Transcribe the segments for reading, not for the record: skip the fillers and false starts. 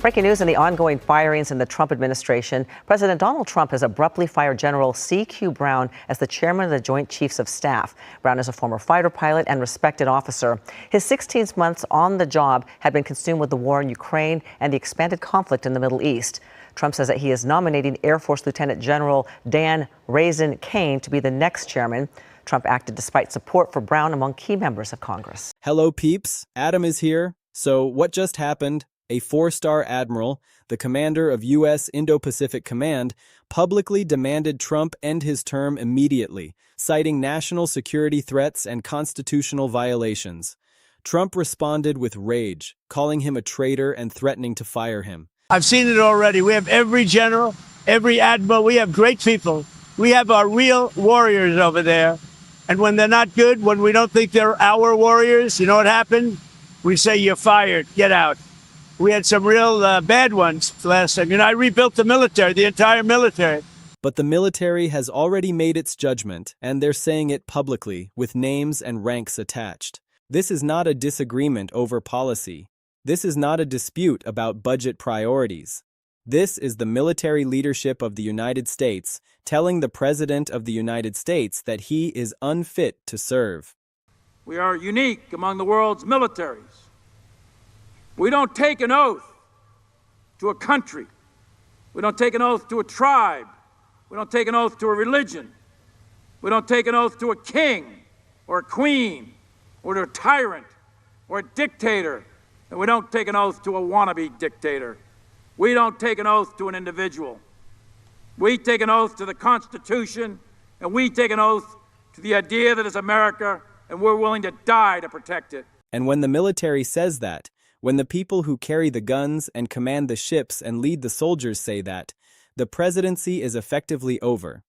Breaking news in the ongoing firings in the Trump administration. President Donald Trump has abruptly fired General C.Q. Brown as the chairman of the Joint Chiefs of Staff. Brown is a former fighter pilot and respected officer. His 16 months on the job had been consumed with the war in Ukraine and the expanded conflict in the Middle East. Trump says that he is nominating Air Force Lieutenant General Dan Raisin Kane to be the next chairman. Trump acted despite support for Brown among key members of Congress. Hello, peeps. Adam is here. So what just happened? A four-star admiral, the commander of U.S. Indo-Pacific Command, publicly demanded Trump end his term immediately, citing national security threats and constitutional violations. Trump responded with rage, calling him a traitor and threatening to fire him. I've seen it already. We have every general, every admiral. We have great people. We have our real warriors over there. And when they're not good, when we don't think they're our warriors, you know what happened? We say, you're fired, get out. We had some real bad ones last time. I rebuilt the military, the entire military. But the military has already made its judgment, and they're saying it publicly, with names and ranks attached. This is not a disagreement over policy. This is not a dispute about budget priorities. This is the military leadership of the United States telling the President of the United States that he is unfit to serve. We are unique among the world's militaries. We don't take an oath to a country. We don't take an oath to a tribe. We don't take an oath to a religion. We don't take an oath to a king or a queen or to a tyrant or a dictator. And we don't take an oath to a wannabe dictator. We don't take an oath to an individual. We take an oath to the Constitution, and we take an oath to the idea that it's America, and we're willing to die to protect it. And when the military says that, when the people who carry the guns and command the ships and lead the soldiers say that, the presidency is effectively over.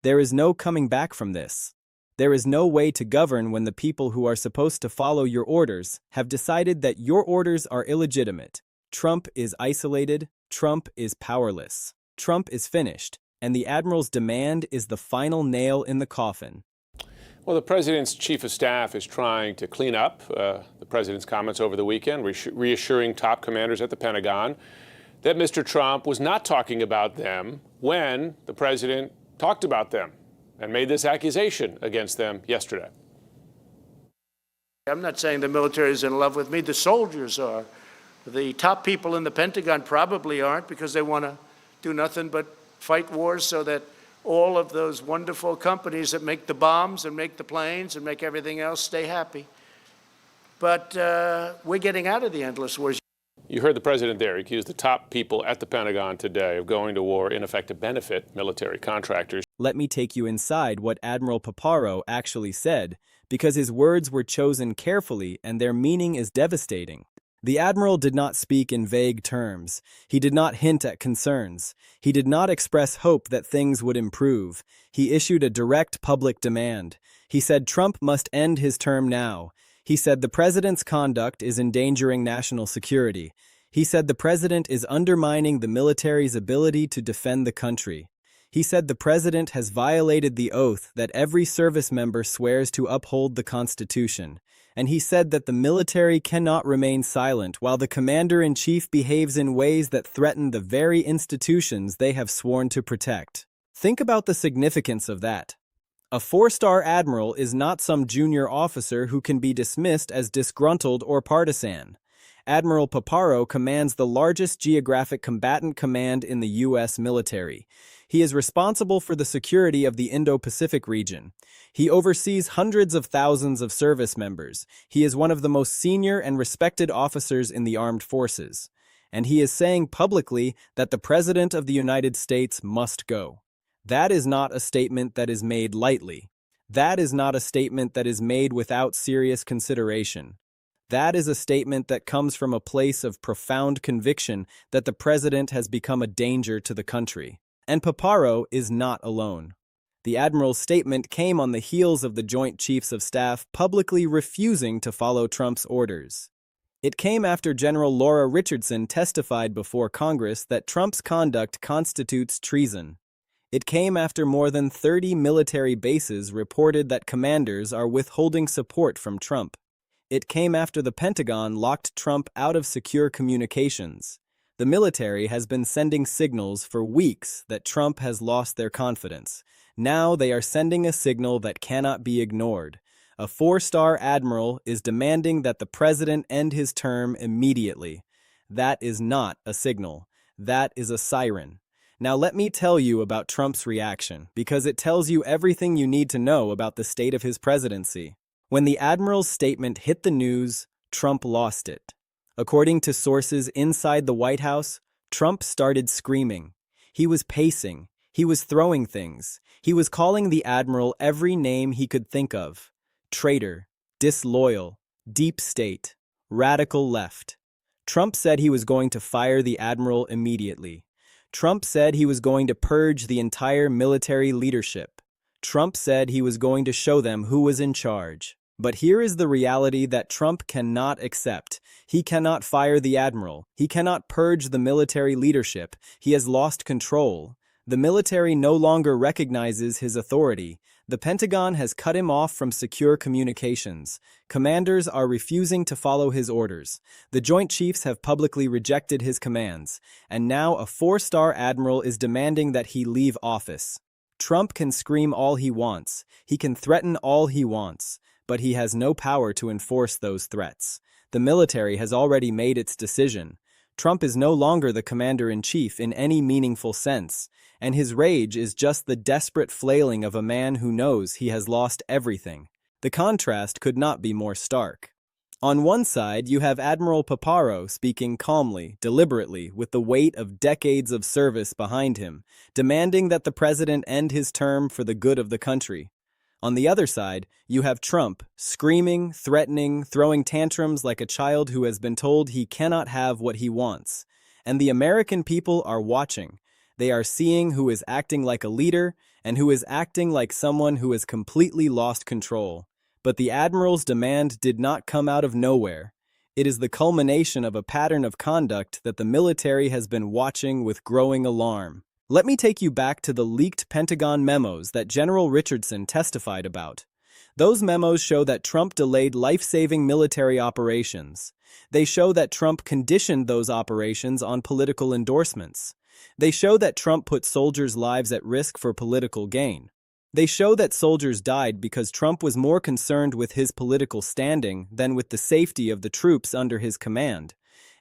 There is no coming back from this. There is no way to govern when the people who are supposed to follow your orders have decided that your orders are illegitimate. Trump is isolated. Trump is powerless. Trump is finished, and the admiral's demand is the final nail in the coffin. Well, the president's chief of staff is trying to clean up the president's comments over the weekend, reassuring top commanders at the Pentagon that Mr. Trump was not talking about them when the president talked about them and made this accusation against them yesterday. I'm not saying the military is in love with me. The soldiers are. The top people in the Pentagon probably aren't, because they want to do nothing but fight wars so that all of those wonderful companies that make the bombs and make the planes and make everything else stay happy. But we're getting out of the endless wars. You heard the president there. He accused the top people at the Pentagon today of going to war, in effect, to benefit military contractors. Let me take you inside what Admiral Paparo actually said, because his words were chosen carefully and their meaning is devastating. The admiral did not speak in vague terms. He did not hint at concerns. He did not express hope that things would improve. He issued a direct public demand. He said Trump must end his term now. He said the president's conduct is endangering national security. He said the president is undermining the military's ability to defend the country. He said the president has violated the oath that every service member swears to uphold the Constitution. And he said that the military cannot remain silent while the commander-in-chief behaves in ways that threaten the very institutions they have sworn to protect. Think about the significance of that. A four-star admiral is not some junior officer who can be dismissed as disgruntled or partisan. Admiral Paparo commands the largest geographic combatant command in the U.S. military. He is responsible for the security of the Indo-Pacific region. He oversees hundreds of thousands of service members. He is one of the most senior and respected officers in the armed forces. And he is saying publicly that the President of the United States must go. That is not a statement that is made lightly. That is not a statement that is made without serious consideration. That is a statement that comes from a place of profound conviction that the president has become a danger to the country. And Paparo is not alone. The admiral's statement came on the heels of the Joint Chiefs of Staff publicly refusing to follow Trump's orders. It came after General Laura Richardson testified before Congress that Trump's conduct constitutes treason. It came after more than 30 military bases reported that commanders are withholding support from Trump. It came after the Pentagon locked Trump out of secure communications. The military has been sending signals for weeks that Trump has lost their confidence. Now they are sending a signal that cannot be ignored. A four-star admiral is demanding that the president end his term immediately. That is not a signal. That is a siren. Now let me tell you about Trump's reaction, because it tells you everything you need to know about the state of his presidency. When the admiral's statement hit the news, Trump lost it. According to sources inside the White House, Trump started screaming. He was pacing. He was throwing things. He was calling the admiral every name he could think of. Traitor, disloyal, deep state, radical left. Trump said he was going to fire the admiral immediately. Trump said he was going to purge the entire military leadership. Trump said he was going to show them who was in charge. But here is the reality that Trump cannot accept. He cannot fire the admiral. He cannot purge the military leadership. He has lost control. The military no longer recognizes his authority. The Pentagon has cut him off from secure communications. Commanders are refusing to follow his orders. The Joint Chiefs have publicly rejected his commands. And now a four-star admiral is demanding that he leave office. Trump can scream all he wants. He can threaten all he wants. But he has no power to enforce those threats. The military has already made its decision. Trump is no longer the commander-in-chief in any meaningful sense, and his rage is just the desperate flailing of a man who knows he has lost everything. The contrast could not be more stark. On one side, you have Admiral Paparo speaking calmly, deliberately, with the weight of decades of service behind him, demanding that the president end his term for the good of the country. On the other side, you have Trump, screaming, threatening, throwing tantrums like a child who has been told he cannot have what he wants. And the American people are watching. They are seeing who is acting like a leader and who is acting like someone who has completely lost control. But the admiral's demand did not come out of nowhere. It is the culmination of a pattern of conduct that the military has been watching with growing alarm. Let me take you back to the leaked Pentagon memos that General Richardson testified about. Those memos show that Trump delayed life-saving military operations. They show that Trump conditioned those operations on political endorsements. They show that Trump put soldiers' lives at risk for political gain. They show that soldiers died because Trump was more concerned with his political standing than with the safety of the troops under his command.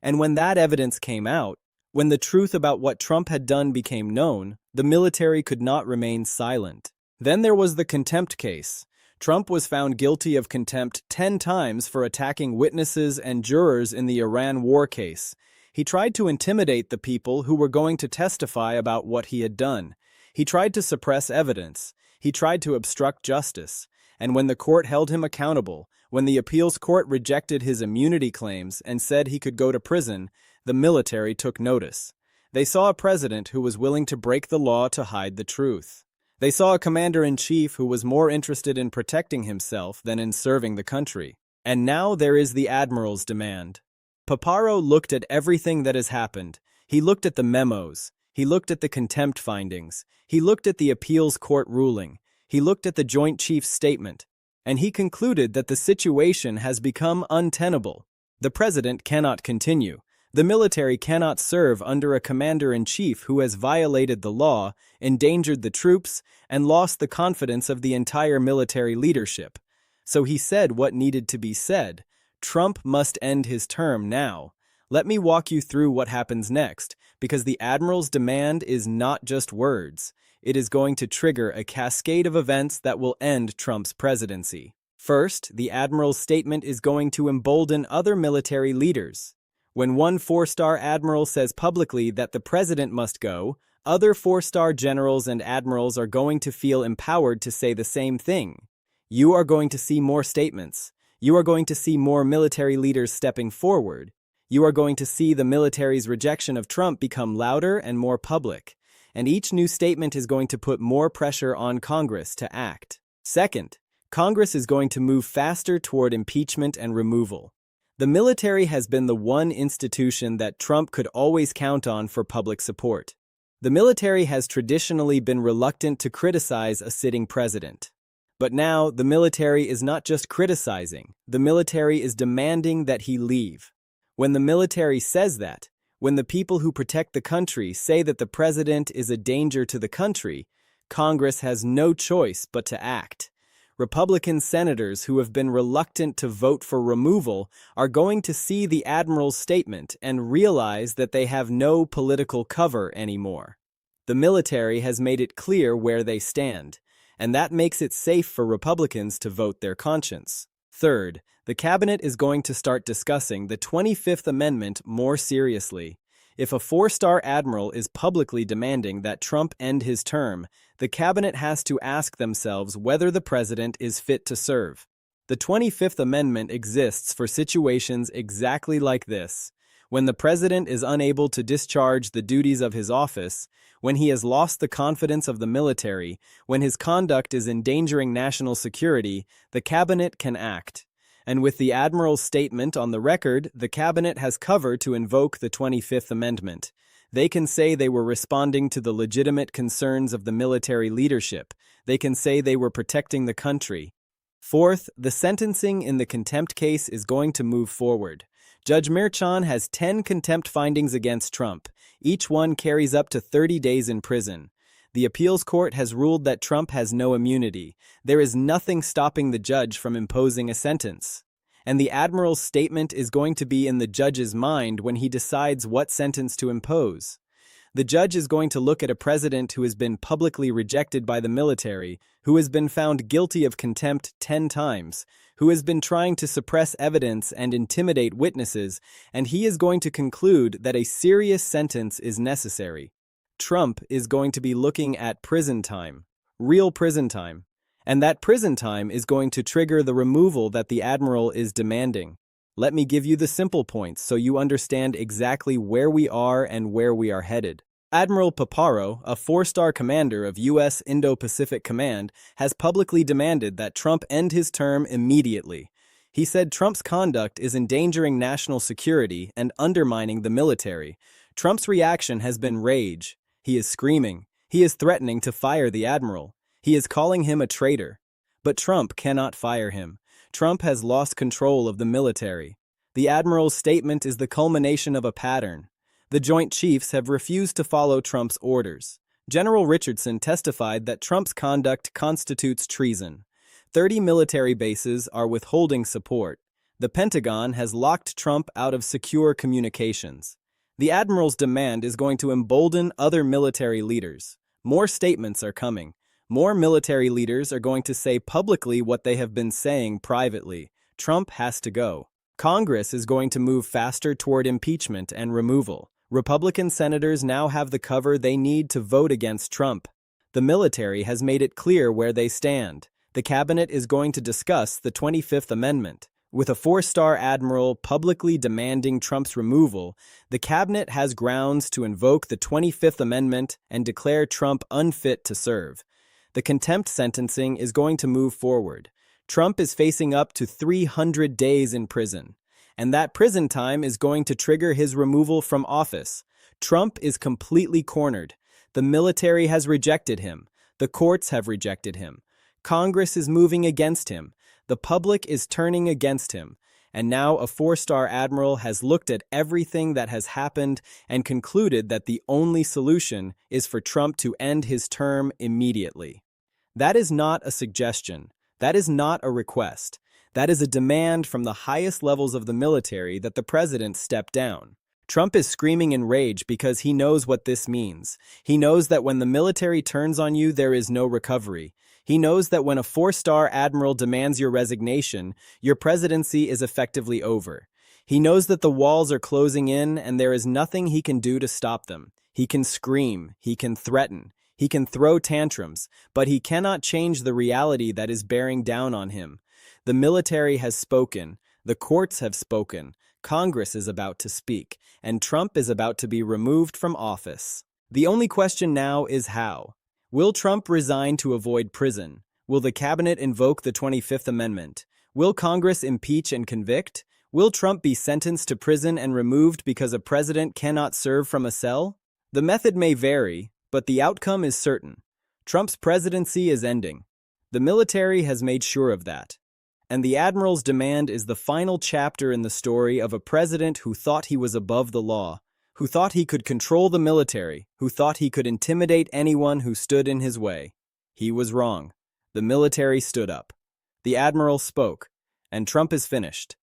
And when that evidence came out, when the truth about what Trump had done became known, the military could not remain silent. Then there was the contempt case. Trump was found guilty of contempt 10 times for attacking witnesses and jurors in the Iran war case. He tried to intimidate the people who were going to testify about what he had done. He tried to suppress evidence. He tried to obstruct justice. And when the court held him accountable, when the appeals court rejected his immunity claims and said he could go to prison, the military took notice. They saw a president who was willing to break the law to hide the truth. They saw a commander-in-chief who was more interested in protecting himself than in serving the country. And now there is the admiral's demand. Paparo looked at everything that has happened. He looked at the memos. He looked at the contempt findings. He looked at the appeals court ruling. He looked at the Joint Chiefs statement. And he concluded that the situation has become untenable. The president cannot continue. The military cannot serve under a commander-in-chief who has violated the law, endangered the troops, and lost the confidence of the entire military leadership. So he said what needed to be said. Trump must end his term now. Let me walk you through what happens next, because the admiral's demand is not just words. It is going to trigger a cascade of events that will end Trump's presidency. First, the admiral's statement is going to embolden other military leaders. When one four-star admiral says publicly that the president must go, other four-star generals and admirals are going to feel empowered to say the same thing. You are going to see more statements. You are going to see more military leaders stepping forward. You are going to see the military's rejection of Trump become louder and more public. And each new statement is going to put more pressure on Congress to act. Second, Congress is going to move faster toward impeachment and removal. The military has been the one institution that Trump could always count on for public support. The military has traditionally been reluctant to criticize a sitting president. But now, the military is not just criticizing, the military is demanding that he leave. When the military says that, When the people who protect the country say that the president is a danger to the country, Congress has no choice but to act. Republican senators who have been reluctant to vote for removal are going to see the admiral's statement and realize that they have no political cover anymore. The military has made it clear where they stand, and that makes it safe for Republicans to vote their conscience. Third, the cabinet is going to start discussing the 25th Amendment more seriously. If a four-star admiral is publicly demanding that Trump end his term, the cabinet has to ask themselves whether the president is fit to serve. The 25th Amendment exists for situations exactly like this: when the president is unable to discharge the duties of his office, when he has lost the confidence of the military, when his conduct is endangering national security, the cabinet can act. And with the admiral's statement on the record, the cabinet has cover to invoke the 25th Amendment. They can say they were responding to the legitimate concerns of the military leadership. They can say they were protecting the country. Fourth, the sentencing in the contempt case is going to move forward. Judge Merchan has 10 contempt findings against Trump. Each one carries up to 30 days in prison. The appeals court has ruled that Trump has no immunity. There is nothing stopping the judge from imposing a sentence. And the admiral's statement is going to be in the judge's mind when he decides what sentence to impose. The judge is going to look at a president who has been publicly rejected by the military, who has been found guilty of contempt 10 times, who has been trying to suppress evidence and intimidate witnesses, and he is going to conclude that a serious sentence is necessary. Trump is going to be looking at prison time, real prison time, and that prison time is going to trigger the removal that the admiral is demanding. Let me give you the simple points so you understand exactly where we are and where we are headed. Admiral Paparo, a four-star commander of U.S. Indo-Pacific Command, has publicly demanded that Trump end his term immediately. He said Trump's conduct is endangering national security and undermining the military. Trump's reaction has been rage. He is screaming. He is threatening to fire the admiral. He is calling him a traitor. But Trump cannot fire him. Trump has lost control of the military. The admiral's statement is the culmination of a pattern. The Joint Chiefs have refused to follow Trump's orders. General Richardson testified that Trump's conduct constitutes treason. 30 military bases are withholding support. The Pentagon has locked Trump out of secure communications. The admiral's demand is going to embolden other military leaders. More statements are coming. More military leaders are going to say publicly what they have been saying privately. Trump has to go. Congress is going to move faster toward impeachment and removal. Republican senators now have the cover they need to vote against Trump. The military has made it clear where they stand. The cabinet is going to discuss the 25th Amendment. With a four-star admiral publicly demanding Trump's removal, the cabinet has grounds to invoke the 25th Amendment and declare Trump unfit to serve. The contempt sentencing is going to move forward. Trump is facing up to 300 days in prison, and that prison time is going to trigger his removal from office. Trump is completely cornered. The military has rejected him. The courts have rejected him. Congress is moving against him. The public is turning against him. And now a four-star admiral has looked at everything that has happened and concluded that the only solution is for Trump to end his term immediately. That is not a suggestion. That is not a request. That is a demand from the highest levels of the military that the president step down. Trump is screaming in rage because he knows what this means. He knows that when the military turns on you, there is no recovery. He knows that when a four-star admiral demands your resignation, your presidency is effectively over. He knows that the walls are closing in and there is nothing he can do to stop them. He can scream, he can threaten, he can throw tantrums, but he cannot change the reality that is bearing down on him. The military has spoken, the courts have spoken, Congress is about to speak, and Trump is about to be removed from office. The only question now is how. Will Trump resign to avoid prison? Will the cabinet invoke the 25th Amendment? Will Congress impeach and convict? Will Trump be sentenced to prison and removed because a president cannot serve from a cell? The method may vary, but the outcome is certain. Trump's presidency is ending. The military has made sure of that. And the admiral's demand is the final chapter in the story of a president who thought he was above the law, who thought he could control the military, who thought he could intimidate anyone who stood in his way. He was wrong. The military stood up. The admiral spoke, and Trump is finished.